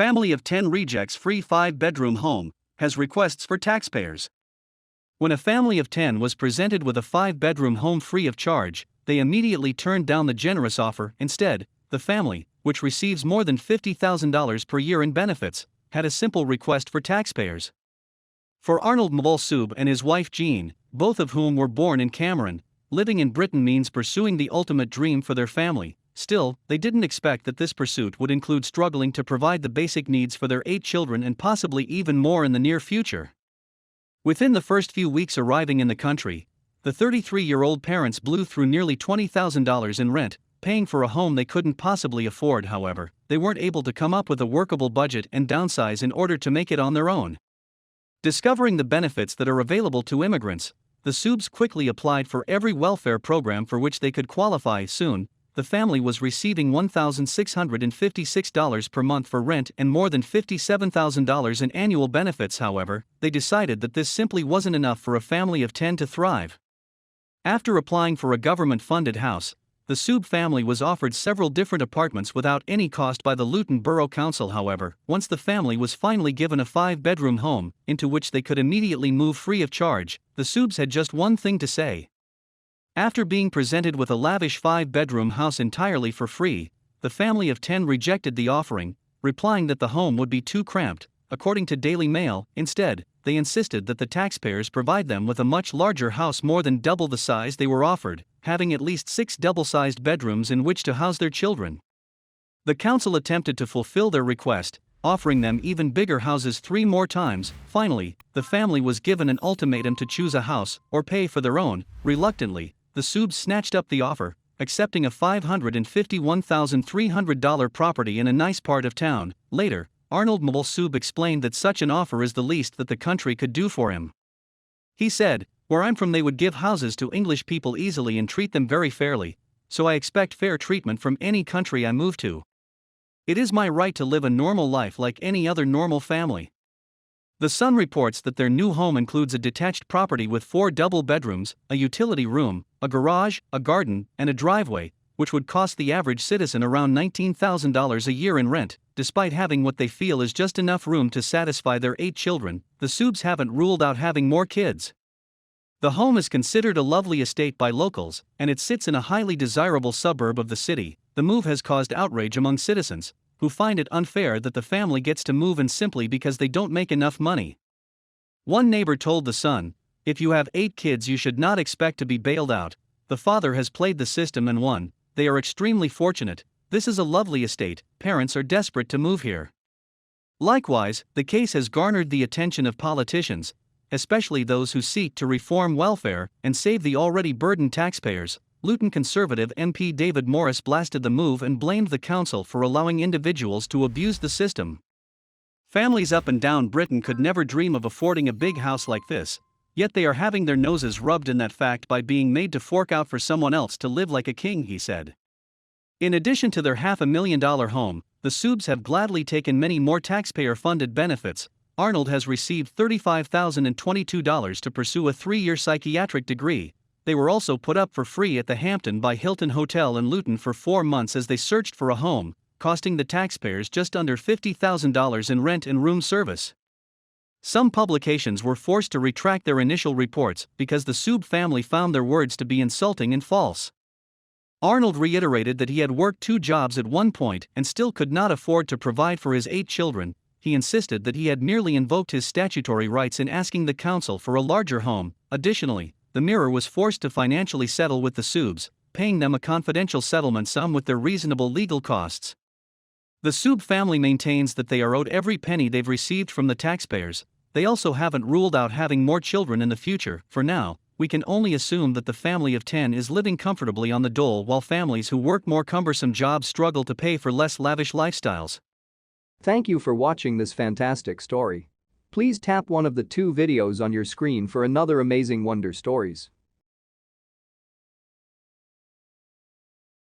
Family of 10 rejects free 5-bedroom home, has requests for taxpayers. When a family of 10 was presented with a 5-bedroom home free of charge, they immediately turned down the generous offer. Instead, the family, which receives more than $50,000 per year in benefits, had a simple request for taxpayers. For Arnold Mvolsub and his wife Jean, both of whom were born in Cameroon, living in Britain means pursuing the ultimate dream for their family. Still, they didn't expect that this pursuit would include struggling to provide the basic needs for their 8 children and possibly even more in the near future. Within the first few weeks arriving in the country, the 33-year-old parents blew through nearly $20,000 in rent, paying for a home they couldn't possibly afford. However, they weren't able to come up with a workable budget and downsize in order to make it on their own. Discovering the benefits that are available to immigrants, the Subs quickly applied for every welfare program for which they could qualify. Soon, the family was receiving $1,656 per month for rent and more than $57,000 in annual benefits. However, they decided that this simply wasn't enough for a family of 10 to thrive. After applying for a government-funded house, the Sub family was offered several different apartments without any cost by the Luton Borough Council. However, once the family was finally given a 5-bedroom home, into which they could immediately move free of charge, the Subs had just one thing to say. After being presented with a lavish 5-bedroom house entirely for free, the family of 10 rejected the offering, replying that the home would be too cramped. According to Daily Mail, instead, they insisted that the taxpayers provide them with a much larger house, more than double the size they were offered, having at least 6 double-sized bedrooms in which to house their children. The council attempted to fulfill their request, offering them even bigger houses 3 more times. Finally, the family was given an ultimatum to choose a house or pay for their own. Reluctantly, the Subs snatched up the offer, accepting a $551,300 property in a nice part of town. Later, Arnold Mvolsub explained that such an offer is the least that the country could do for him. He said, "Where I'm from, they would give houses to English people easily and treat them very fairly, so I expect fair treatment from any country I move to. It is my right to live a normal life like any other normal family." The Sun reports that their new home includes a detached property with 4 double bedrooms, a utility room, a garage, a garden, and a driveway, which would cost the average citizen around $19,000 a year in rent. Despite having what they feel is just enough room to satisfy their 8 children, the Subs haven't ruled out having more kids. The home is considered a lovely estate by locals, and it sits in a highly desirable suburb of the city. The move has caused outrage among citizens, who find it unfair that the family gets to move in simply because they don't make enough money. One neighbor told The Sun, "If you have 8 kids, you should not expect to be bailed out. The father has played the system and won. They are extremely fortunate. This is a lovely estate. Parents are desperate to move here." Likewise, the case has garnered the attention of politicians, especially those who seek to reform welfare and save the already burdened taxpayers. Luton Conservative MP David Morris blasted the move and blamed the council for allowing individuals to abuse the system. Families up and down Britain could never dream of affording a big house like this, yet they are having their noses rubbed in that fact by being made to fork out for someone else to live like a king, he said. In addition to their $500,000 home, the Subs have gladly taken many more taxpayer-funded benefits. Arnold has received $35,022 to pursue a 3-year psychiatric degree. They were also put up for free at the Hampton by Hilton Hotel in Luton for 4 months as they searched for a home, costing the taxpayers just under $50,000 in rent and room service. Some publications were forced to retract their initial reports because the Sub family found their words to be insulting and false. Arnold reiterated that he had worked 2 jobs at one point and still could not afford to provide for his 8 children. He insisted that he had merely invoked his statutory rights in asking the council for a larger home. Additionally, the Mirror was forced to financially settle with the Subs, paying them a confidential settlement sum with their reasonable legal costs. The Sub family maintains that they are owed every penny they've received from the taxpayers. They also haven't ruled out having more children in the future. For now, we can only assume that the family of 10 is living comfortably on the dole, while families who work more cumbersome jobs struggle to pay for less lavish lifestyles. Thank you for watching this fantastic story. Please tap one of the 2 videos on your screen for another amazing Wonder Stories.